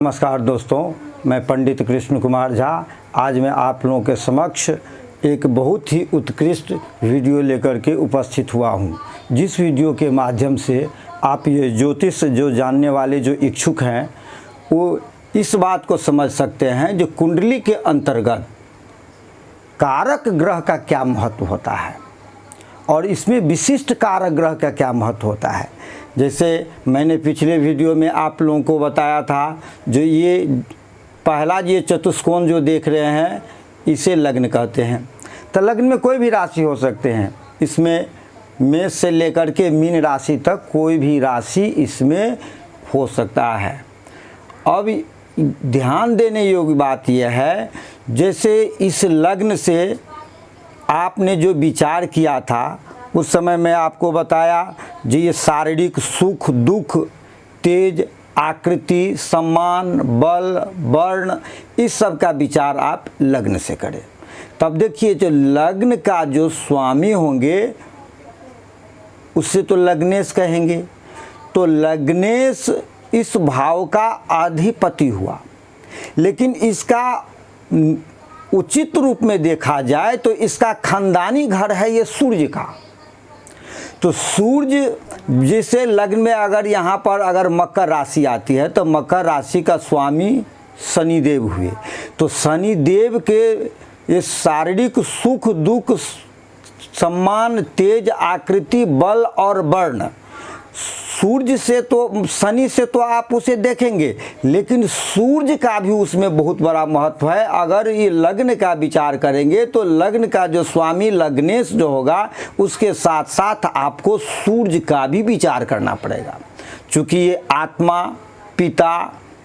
नमस्कार दोस्तों, मैं पंडित कृष्ण कुमार झा आज मैं आप लोगों के समक्ष एक बहुत ही उत्कृष्ट वीडियो लेकर के उपस्थित हुआ हूं। जिस वीडियो के माध्यम से आप ये ज्योतिष जो जानने वाले जो इच्छुक हैं वो इस बात को समझ सकते हैं जो कुंडली के अंतर्गत कारक ग्रह का क्या महत्व होता है और इसमें विशिष्ट कारक ग्रह का क्या महत्व होता है। जैसे मैंने पिछले वीडियो में आप लोगों को बताया था, जो ये पहला ये चतुष्कोण जो देख रहे हैं इसे लग्न कहते हैं। तो लग्न में कोई भी राशि हो सकते हैं, इसमें मेष से लेकर के मीन राशि तक कोई भी राशि इसमें हो सकता है। अब ध्यान देने योग्य बात यह है, जैसे इस लग्न से आपने जो विचार किया था उस समय मैं आपको बताया जी, ये शारीरिक सुख दुख, तेज, आकृति, सम्मान, बल, वर्ण, इस सब का विचार आप लग्न से करें। तब देखिए जो लग्न का जो स्वामी होंगे उससे तो लग्नेश कहेंगे। तो लग्नेश इस भाव का अधिपति हुआ, लेकिन इसका उचित रूप में देखा जाए तो इसका खानदानी घर है ये सूर्य का। तो सूर्य जैसे लग्न में अगर यहाँ पर अगर मकर राशि आती है तो मकर राशि का स्वामी शनिदेव हुए। तो शनिदेव के ये शारीरिक सुख दुख, सम्मान, तेज, आकृति, बल और वर्ण, सूर्य से तो शनि से तो आप उसे देखेंगे, लेकिन सूर्य का भी उसमें बहुत बड़ा महत्व है। अगर ये लग्न का विचार करेंगे तो लग्न का जो स्वामी लग्नेश जो होगा उसके साथ साथ आपको सूर्य का भी विचार करना पड़ेगा, क्योंकि ये आत्मा, पिता,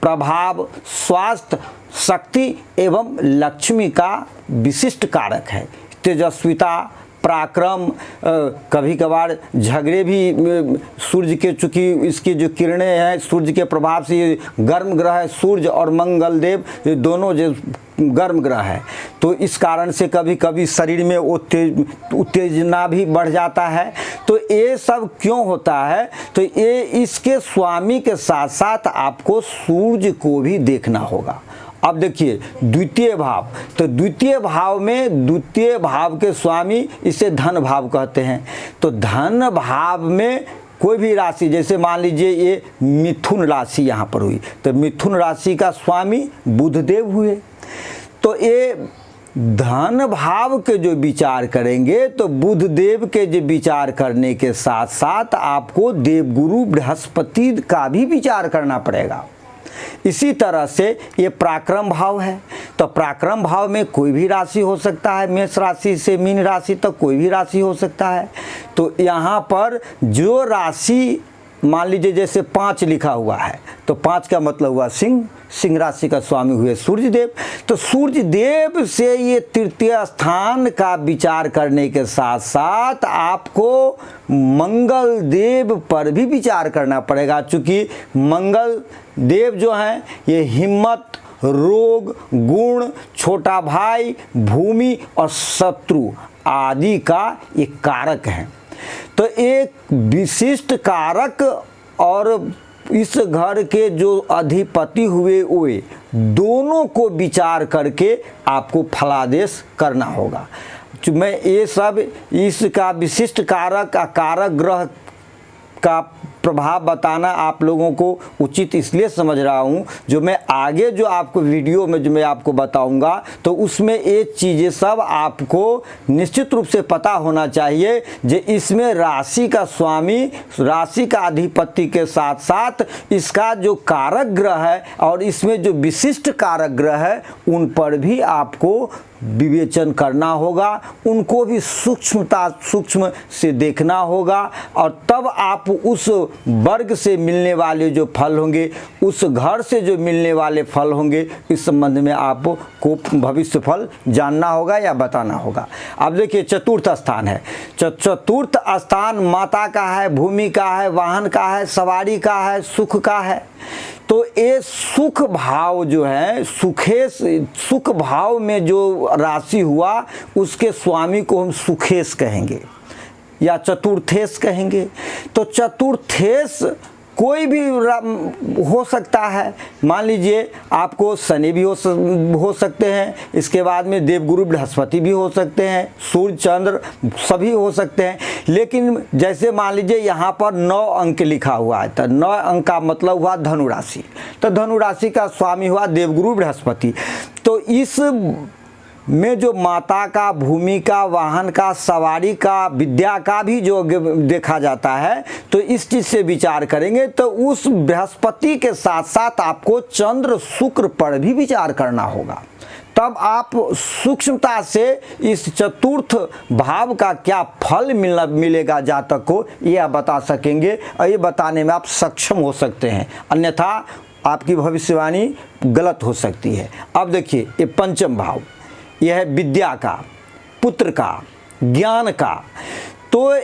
प्रभाव, स्वास्थ्य, शक्ति एवं लक्ष्मी का विशिष्ट कारक है। तेजस्विता, पराक्रम, कभी कभार झगड़े भी सूर्य के, चूँकि इसकी जो किरणें हैं सूर्य के प्रभाव से, ये गर्म ग्रह है सूर्य और मंगल देव, ये दोनों जो गर्म ग्रह है, तो इस कारण से कभी कभी शरीर में उत्तेजना भी बढ़ जाता है। तो ये सब क्यों होता है? तो ये इसके स्वामी के साथ साथ आपको सूर्य को भी देखना होगा। अब देखिए द्वितीय भाव, तो द्वितीय भाव में द्वितीय भाव के स्वामी इसे धन भाव कहते हैं। तो धन भाव में कोई भी राशि, जैसे मान लीजिए ये मिथुन राशि यहाँ पर हुई, तो मिथुन राशि का स्वामी बुधदेव हुए। तो ये धन भाव के जो विचार करेंगे तो बुधदेव के जो विचार करने के साथ साथ आपको देवगुरु बृहस्पति का भी विचार करना पड़ेगा। इसी तरह से ये पराक्रम भाव है, तो पराक्रम भाव में कोई भी राशि हो सकता है, मेष राशि से मीन राशि तक कोई भी राशि हो सकता है। तो यहाँ पर जो राशि मान लीजिए जैसे 5 लिखा हुआ है, तो 5 का मतलब हुआ सिंह, सिंह राशि का स्वामी हुए सूर्यदेव। तो सूर्यदेव से ये तृतीय स्थान का विचार करने के साथ साथ आपको मंगल देव पर भी विचार करना पड़ेगा, क्योंकि मंगल देव जो हैं ये हिम्मत, रोग, गुण, छोटा भाई, भूमि और शत्रु आदि का एक कारक है। तो एक विशिष्ट कारक और इस घर के जो अधिपति हुए वे दोनों को विचार करके आपको फलादेश करना होगा। मैं ये सब इसका विशिष्ट कारक ग्रह का प्रभाव बताना आप लोगों को उचित इसलिए समझ रहा हूँ, जो मैं आगे जो आपको वीडियो में जो मैं आपको बताऊँगा तो उसमें ये चीज़ें सब आपको निश्चित रूप से पता होना चाहिए। जो इसमें राशि का स्वामी, राशि का अधिपति के साथ साथ इसका जो कारक ग्रह है और इसमें जो विशिष्ट कारक ग्रह है उन पर भी आपको विवेचन करना होगा, उनको भी सूक्ष्म से देखना होगा, और तब आप उस वर्ग से मिलने वाले जो फल होंगे, उस घर से जो मिलने वाले फल होंगे, इस संबंध में आपको भविष्य फल जानना होगा या बताना होगा। अब देखिए चतुर्थ स्थान है, चतुर्थ स्थान माता का है, भूमि का है, वाहन का है, सवारी का है, सुख का है। तो ये सुख भाव जो है, सुख भाव में जो राशि हुआ उसके स्वामी को हम सुखेश कहेंगे या चतुर्थेश कहेंगे। तो चतुर्थेश कोई भी हो सकता है। मान लीजिए आपको शनि भी हो सकते हैं, इसके बाद में देवगुरु बृहस्पति भी हो सकते हैं, सूर्य चंद्र सभी हो सकते हैं। लेकिन जैसे मान लीजिए यहाँ पर 9 अंक लिखा हुआ है, तो 9 अंक का मतलब हुआ धनु राशि, तो धनु राशि का स्वामी हुआ देवगुरु बृहस्पति। तो इस में जो माता का, भूमि का, वाहन का, सवारी का, विद्या का भी जो देखा जाता है, तो इस चीज़ से विचार करेंगे तो उस बृहस्पति के साथ साथ आपको चंद्र शुक्र पर भी विचार करना होगा। तब आप सूक्ष्मता से इस चतुर्थ भाव का क्या फल मिलेगा जातक को, ये आप बता सकेंगे और ये बताने में आप सक्षम हो सकते हैं, अन्यथा आपकी भविष्यवाणी गलत हो सकती है। अब देखिए ये पंचम भाव, यह है विद्या का, पुत्र का, ज्ञान का। तो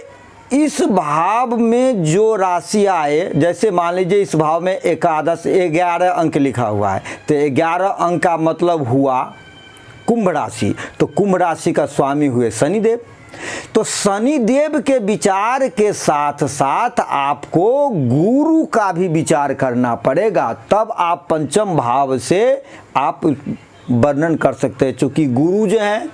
इस भाव में जो राशि आए, जैसे मान लीजिए इस भाव में एकादश 11 अंक लिखा हुआ है, तो 11 अंक का मतलब हुआ कुंभ राशि। तो कुंभ राशि का स्वामी हुए शनिदेव। तो शनिदेव के विचार के साथ साथ आपको गुरु का भी विचार करना पड़ेगा, तब आप पंचम भाव से आप वर्णन कर सकते हैं। चूँकि गुरु जो हैं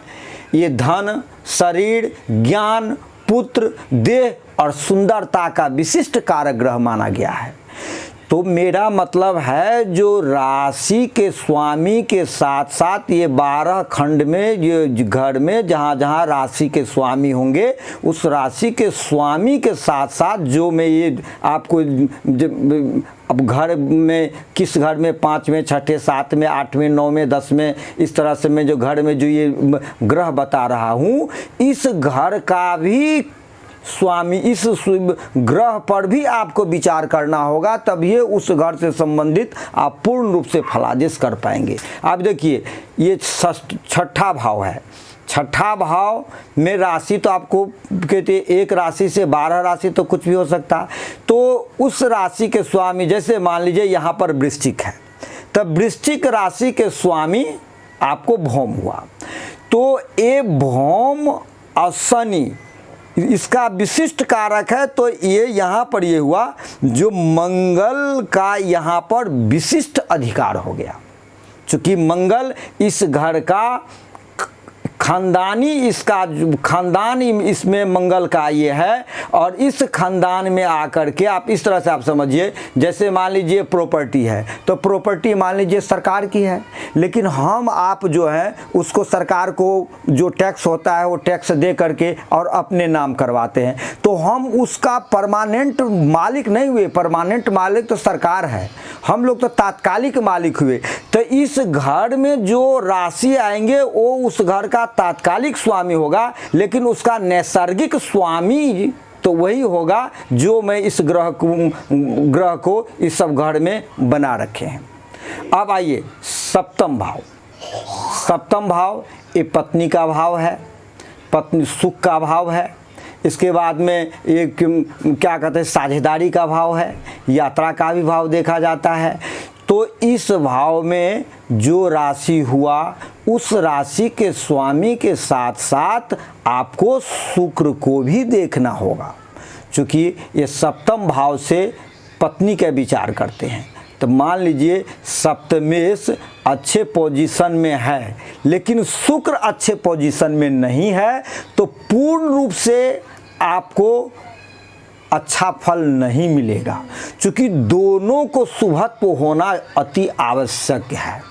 ये धन, शरीर, ज्ञान, पुत्र, देह और सुंदरता का विशिष्ट कारक ग्रह माना गया है। तो मेरा मतलब है जो राशि के स्वामी के साथ साथ ये 12 खंड में, ये घर में जहाँ जहाँ राशि के स्वामी होंगे, उस राशि के स्वामी के साथ साथ जो मैं ये आपको अब घर में किस घर में 5वें, 6ठे, 7वें, 8वें, 9वें, 10वें, इस तरह से मैं जो घर में जो ये ग्रह बता रहा हूँ, इस घर का भी स्वामी, इस ग्रह पर भी आपको विचार करना होगा, तभी उस घर से संबंधित आप पूर्ण रूप से फलादेश कर पाएंगे। आप देखिए ये 6ठा भाव है। 6ठा भाव में राशि तो आपको कहते हैं, एक राशि से 12 राशि तो कुछ भी हो सकता है। तो उस राशि के स्वामी, जैसे मान लीजिए यहाँ पर वृश्चिक है, तब वृश्चिक राशि के स्वामी आपको भौम हुआ। तो ये भौम और शनि इसका विशिष्ट कारक है। तो ये यहाँ पर ये हुआ जो मंगल का यहाँ पर विशिष्ट अधिकार हो गया, चूँकि मंगल इस घर का खानदानी, इसका खानदान इसमें मंगल का ये है। और इस खानदान में आकर के आप इस तरह से आप समझिए, जैसे मान लीजिए प्रॉपर्टी है, तो प्रॉपर्टी मान लीजिए सरकार की है, लेकिन हम आप जो है उसको सरकार को जो टैक्स होता है वो टैक्स दे करके और अपने नाम करवाते हैं। तो हम उसका परमानेंट मालिक नहीं हुए, परमानेंट मालिक तो सरकार है, हम लोग तो तात्कालिक मालिक हुए। तो इस घर में जो राशि आएंगे वो उस घर का तात्कालिक स्वामी होगा, लेकिन उसका नैसर्गिक स्वामी तो वही होगा जो मैं इस ग्रह को इस सब घर में बना रखे हैं। अब आइए सप्तम भाव। सप्तम भाव ये पत्नी का भाव है, पत्नी सुख का भाव है। इसके बाद में एक क्या कहते हैं, साझेदारी का भाव है, यात्रा का भी भाव देखा जाता है। तो इस भाव में जो राशि हुआ, उस राशि के स्वामी के साथ साथ आपको शुक्र को भी देखना होगा, क्योंकि ये सप्तम भाव से पत्नी का विचार करते हैं। तो मान लीजिए सप्तमेश अच्छे पोजीशन में है, लेकिन शुक्र अच्छे पोजीशन में नहीं है, तो पूर्ण रूप से आपको अच्छा फल नहीं मिलेगा, क्योंकि दोनों को शुभत्व होना अति आवश्यक है।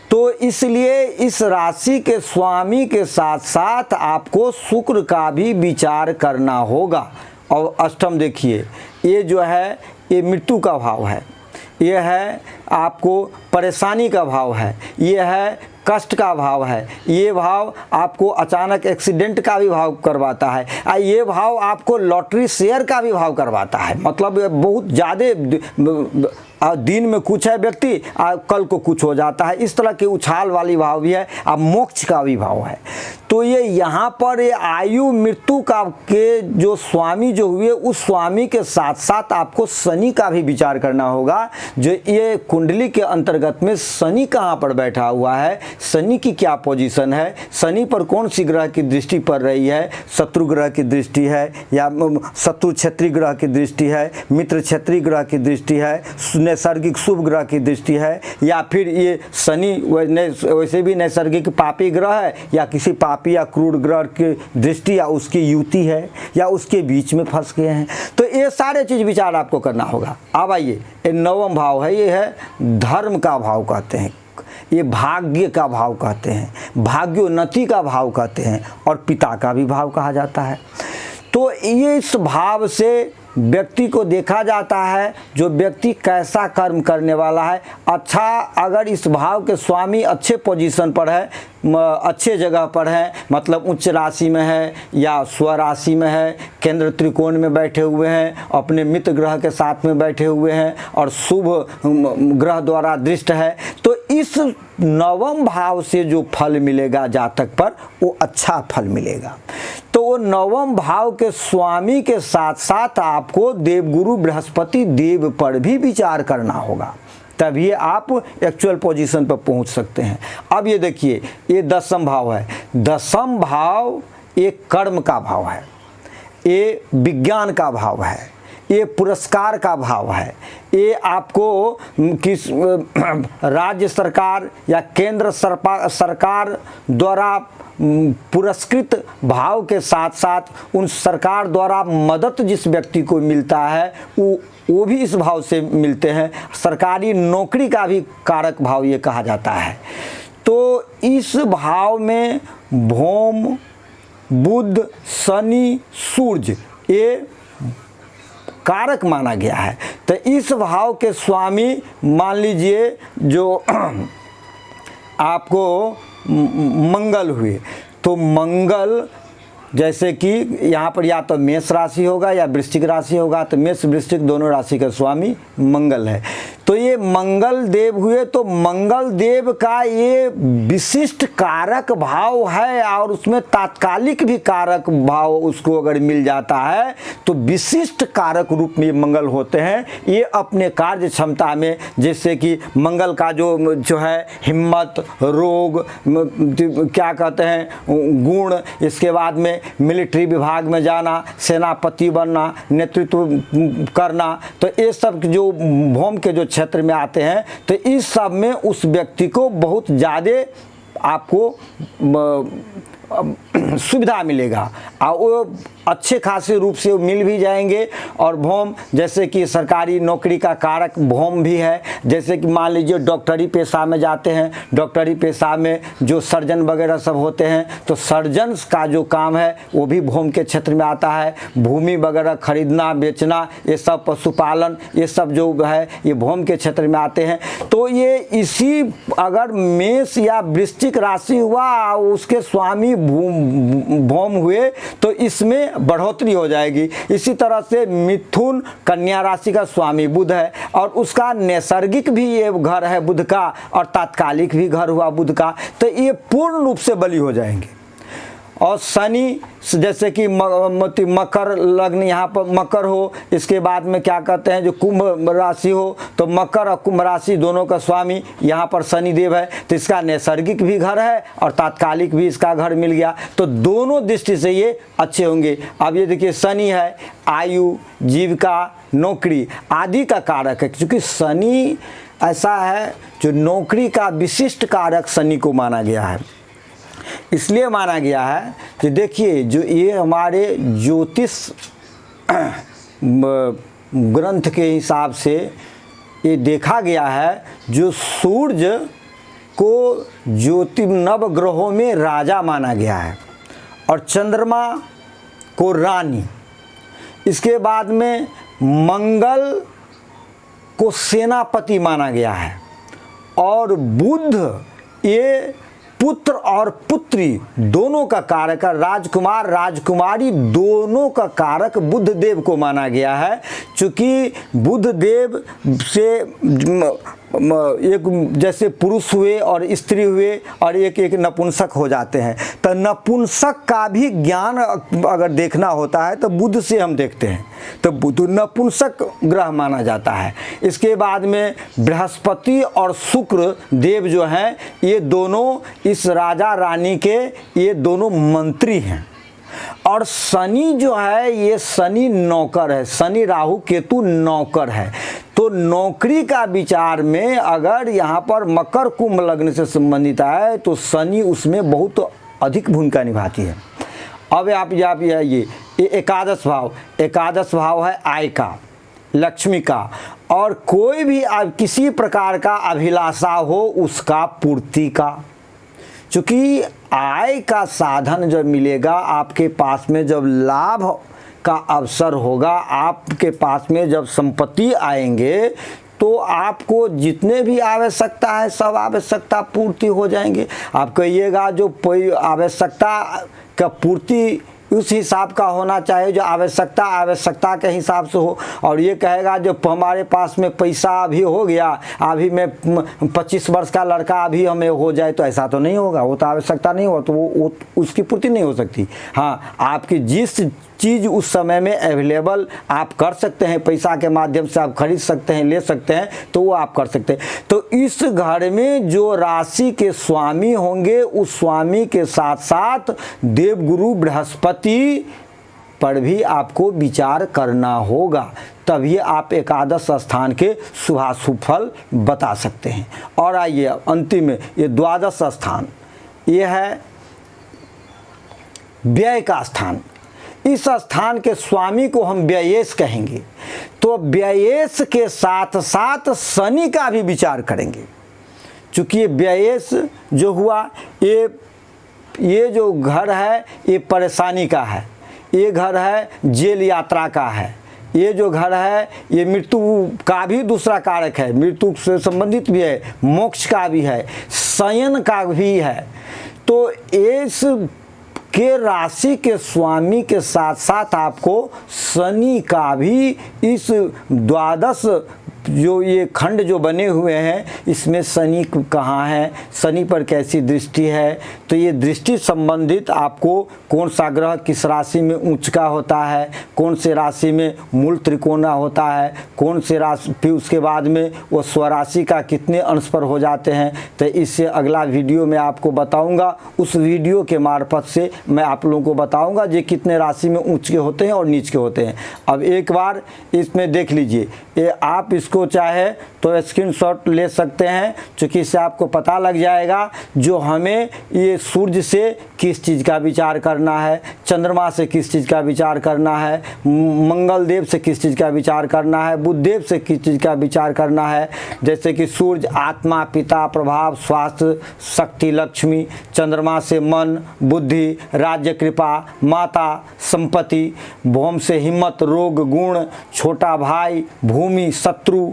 तो इसलिए इस राशि के स्वामी के साथ साथ आपको शुक्र का भी विचार करना होगा। और अष्टम देखिए, ये जो है ये मृत्यु का भाव है, ये है आपको परेशानी का भाव है, ये है कष्ट का भाव है, ये भाव आपको अचानक एक्सीडेंट का भी भाव करवाता है, ये भाव आपको लॉटरी शेयर का भी भाव करवाता है। मतलब बहुत ज़्यादा दिन में कुछ है व्यक्ति, कल को कुछ हो जाता है, इस तरह के उछाल वाली भाव भी है। अब मोक्ष का भी भाव है। तो ये यहाँ पर ये आयु मृत्यु का के जो स्वामी जो हुए, उस स्वामी के साथ साथ आपको शनि का भी विचार करना होगा। जो ये कुंडली के अंतर्गत में शनि कहाँ पर बैठा हुआ है, शनि की क्या पोजीशन है, शनि पर कौन सी ग्रह की दृष्टि पड़ रही है, शत्रु ग्रह की दृष्टि है या शत्रु क्षेत्रीय ग्रह की दृष्टि है, मित्र क्षेत्रीय ग्रह की दृष्टि है, नैसर्गिक शुभ ग्रह की दृष्टि है, या फिर ये शनि वैसे भी नैसर्गिक पापी ग्रह है या किसी पापी या क्रूर ग्रह की दृष्टि या उसकी युति है या उसके बीच में फंस गए हैं। तो ये सारे चीज़ विचार आपको करना होगा। अब आइए, ये नवम भाव है, ये है धर्म का भाव कहते हैं, ये भाग्य का भाव कहते हैं, भाग्योन्नति का भाव कहते हैं और पिता का भी भाव कहा जाता है। तो ये इस भाव से व्यक्ति को देखा जाता है जो व्यक्ति कैसा कर्म करने वाला है। अच्छा, अगर इस भाव के स्वामी अच्छे पोजीशन पर है, अच्छे जगह पर है, मतलब उच्च राशि में है या स्वराशि में है, केंद्र त्रिकोण में बैठे हुए हैं, अपने मित्र ग्रह के साथ में बैठे हुए हैं और शुभ ग्रह द्वारा दृष्ट है, तो इस नवम भाव से जो फल मिलेगा जातक पर वो अच्छा फल मिलेगा। तो वो नवम भाव के स्वामी के साथ साथ आपको देवगुरु बृहस्पति देव पर भी विचार करना होगा, तभी आप एक्चुअल पोजीशन पर पहुंच सकते हैं। अब ये देखिए, ये दसम भाव है। दसम भाव एक कर्म का भाव है, ये विज्ञान का भाव है, ये पुरस्कार का भाव है, ये आपको किस राज्य सरकार या केंद्र सरकार द्वारा पुरस्कृत भाव के साथ साथ उन सरकार द्वारा मदद जिस व्यक्ति को मिलता है वो भी इस भाव से मिलते हैं। सरकारी नौकरी का भी कारक भाव ये कहा जाता है। तो इस भाव में भौम, बुध, शनि, सूर्य ये कारक माना गया है। तो इस भाव के स्वामी मान लीजिए जो आपको मंगल हुए, तो मंगल जैसे कि यहाँ पर या तो मेष राशि होगा या वृश्चिक राशि होगा, तो मेष वृश्चिक दोनों राशि का स्वामी मंगल है। तो ये मंगल देव हुए, तो मंगल देव का ये विशिष्ट कारक भाव है और उसमें तात्कालिक भी कारक भाव उसको अगर मिल जाता है तो विशिष्ट कारक रूप में मंगल होते हैं। ये अपने कार्य क्षमता में, जैसे कि मंगल का जो है हिम्मत, रोग, क्या कहते हैं गुण, इसके बाद में मिलिट्री विभाग में जाना, सेनापति बनना, नेतृत्व करना, तो ये सब जो भौम के जो क्षेत्र में आते हैं, तो इस सब में उस व्यक्ति को बहुत ज़्यादा आपको सुविधा मिलेगा और वो अच्छे खासे रूप से मिल भी जाएंगे। और भौम जैसे कि सरकारी नौकरी का कारक भौम भी है। जैसे कि मान लीजिए डॉक्टरी पेशा में जाते हैं, डॉक्टरी पेशा में जो सर्जन वगैरह सब होते हैं, तो सर्जन का जो काम है वो भी भौम के क्षेत्र में आता है। भूमि वगैरह खरीदना बेचना, ये सब पशुपालन, ये सब जो है ये भौम के क्षेत्र में आते हैं। तो ये इसी अगर मेष या वृश्चिक राशि हुआ उसके स्वामी भौम हुए तो इसमें बढ़ोतरी हो जाएगी। इसी तरह से मिथुन कन्या राशि का स्वामी बुध है और उसका नैसर्गिक भी ये घर है बुध का और तात्कालिक भी घर हुआ बुध का, तो ये पूर्ण रूप से बली हो जाएंगे। और शनि जैसे कि मकर लग्न यहाँ पर मकर हो, इसके बाद में क्या कहते हैं जो कुंभ राशि हो, तो मकर और कुंभ राशि दोनों का स्वामी यहाँ पर शनि देव है, तो इसका नैसर्गिक भी घर है और तात्कालिक भी इसका घर मिल गया, तो दोनों दृष्टि से ये अच्छे होंगे। अब ये देखिए शनि है आयु, जीविका, नौकरी आदि का कारक है, क्योंकि शनि ऐसा है जो नौकरी का विशिष्ट कारक शनि को माना गया है। इसलिए माना गया है कि देखिए जो ये हमारे ज्योतिष ग्रंथ के हिसाब से ये देखा गया है, जो सूर्य को नव ग्रहों में राजा माना गया है और चंद्रमा को रानी, इसके बाद में मंगल को सेनापति माना गया है और बुध ये पुत्र और पुत्री दोनों का कारक, राजकुमार राजकुमारी दोनों का कारक बुध देव को माना गया है। चूँकि बुध देव से एक जैसे पुरुष हुए और स्त्री हुए और एक एक नपुंसक हो जाते हैं। तो नपुंसक का भी ज्ञान अगर देखना होता है तो बुध से हम देखते हैं, तो बुध नपुंसक ग्रह माना जाता है। इसके बाद में बृहस्पति और शुक्र देव जो हैं ये दोनों इस राजा रानी के ये दोनों मंत्री हैं। और शनि जो है ये शनि नौकर है, शनि राहु केतु नौकर है। तो नौकरी का विचार में अगर यहाँ पर मकर कुंभ लग्न से संबंधित है तो शनि उसमें बहुत अधिक भूमिका निभाती है। अब आप ये एकादश भाव है आय का, लक्ष्मी का, और कोई भी किसी प्रकार का अभिलाषा हो उसका पूर्ति का। चूँकि आय का साधन जब मिलेगा आपके पास में, जब लाभ का अवसर होगा, आपके पास में जब संपत्ति आएंगे तो आपको जितने भी आवश्यकता है सब आवश्यकता पूर्ति हो जाएंगे। आप कहिएगा जो कोई आवश्यकता का पूर्ति उस हिसाब का होना चाहिए जो आवश्यकता के हिसाब से हो, और ये कहेगा जो हमारे पास में पैसा अभी हो गया, अभी मैं 25 वर्ष का लड़का अभी हमें हो जाए, तो ऐसा तो नहीं होगा। वो तो आवश्यकता नहीं हो तो वो उसकी पूर्ति नहीं हो सकती। हाँ, आपकी जिस चीज़ उस समय में अवेलेबल आप कर सकते हैं, पैसा के माध्यम से आप खरीद सकते हैं, ले सकते हैं, तो वो आप कर सकते हैं। तो इस घर में जो राशि के स्वामी होंगे उस स्वामी के साथ साथ देवगुरु बृहस्पति पर भी आपको विचार करना होगा, तभी आप एकादश स्थान के शुभाशुभ फल बता सकते हैं। और आइए अंतिम में ये द्वादश स्थान, ये है व्यय का स्थान। इस स्थान के स्वामी को हम व्ययेश कहेंगे। तो व्ययेश के साथ साथ शनि का भी विचार करेंगे, चूँकि ये व्ययेश जो हुआ ये जो घर है ये परेशानी का है, ये घर है जेल यात्रा का है, ये जो घर है ये मृत्यु का भी दूसरा कारक है, मृत्यु से संबंधित भी है, मोक्ष का भी है, शयन का भी है। तो इस के राशि के स्वामी के साथ साथ आपको शनि का भी इस द्वादश जो ये खंड जो बने हुए हैं इसमें शनि कहाँ है, शनि पर कैसी दृष्टि है, तो ये दृष्टि संबंधित आपको कौन सा ग्रह किस राशि में उच्च का होता है, कौन से राशि में मूल त्रिकोणा होता है, कौन से राशि, फिर उसके बाद में वो स्वराशि का कितने अंश पर हो जाते हैं, तो इससे अगला वीडियो में आपको बताऊंगा। उस वीडियो के मार्फत से मैं आप लोगों को बताऊंगा जे कितने राशि में ऊँच के होते हैं और नीच के होते हैं। अब एक बार इसमें देख लीजिए, ये आप इसको चाहे तो स्क्रीनशॉट ले सकते हैं, क्योंकि इससे आपको पता लग जाएगा जो हमें ये सूर्य से किस चीज़ का विचार करना है, चंद्रमा से किस चीज़ का विचार करना है, मंगल देव से किस चीज़ का विचार करना है, बुध देव से किस चीज़ का विचार करना है। जैसे कि सूर्य आत्मा, पिता, प्रभाव, स्वास्थ्य, शक्ति, लक्ष्मी, चंद्रमा से मन, बुद्धि, राज्य, कृपा, माता, संपत्ति, भौम से हिम्मत, रोग, गुण, छोटा भाई, भूमि, शत्रु,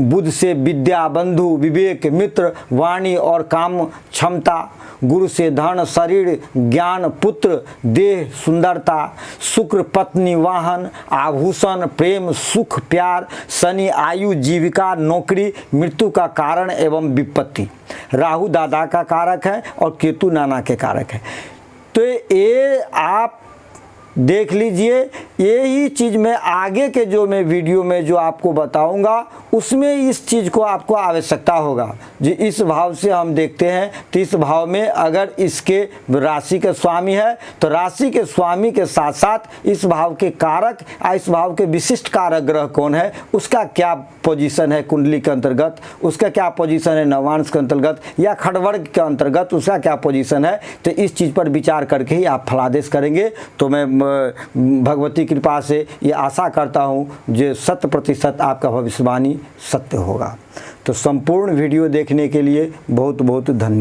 बुध से विद्या, बंधु, विवेक, मित्र, वाणी और काम क्षमता, गुरु से धन, शरीर, ज्ञान, पुत्र, देह, सुंदरता, शुक्र पत्नी, वाहन, आभूषण, प्रेम, सुख, प्यार, शनि आयु, जीविका, नौकरी, मृत्यु का कारण एवं विपत्ति। राहु दादा का कारक है और केतु नाना के कारक है। तो ये आप देख लीजिए, यही चीज़ मैं आगे के जो मैं वीडियो में जो आपको बताऊंगा उसमें इस चीज़ को आपको आवश्यकता होगा। जी इस भाव से हम देखते हैं तो इस भाव में अगर इसके राशि के स्वामी है तो राशि के स्वामी के साथ साथ इस भाव के कारक या इस भाव के विशिष्ट कारक ग्रह कौन है, उसका क्या पोजीशन है कुंडली के अंतर्गत, उसका क्या पोजीशन है नवांश के अंतर्गत या खड़वर्ग के अंतर्गत, उसका क्या पोजीशन है। तो इस चीज़ पर विचार करके ही आप फलादेश करेंगे। तो मैं भगवती कृपा से ये आशा करता हूँ जो 100% आपका भविष्यवाणी सत्य होगा। तो संपूर्ण वीडियो देखने के लिए बहुत बहुत धन्यवाद।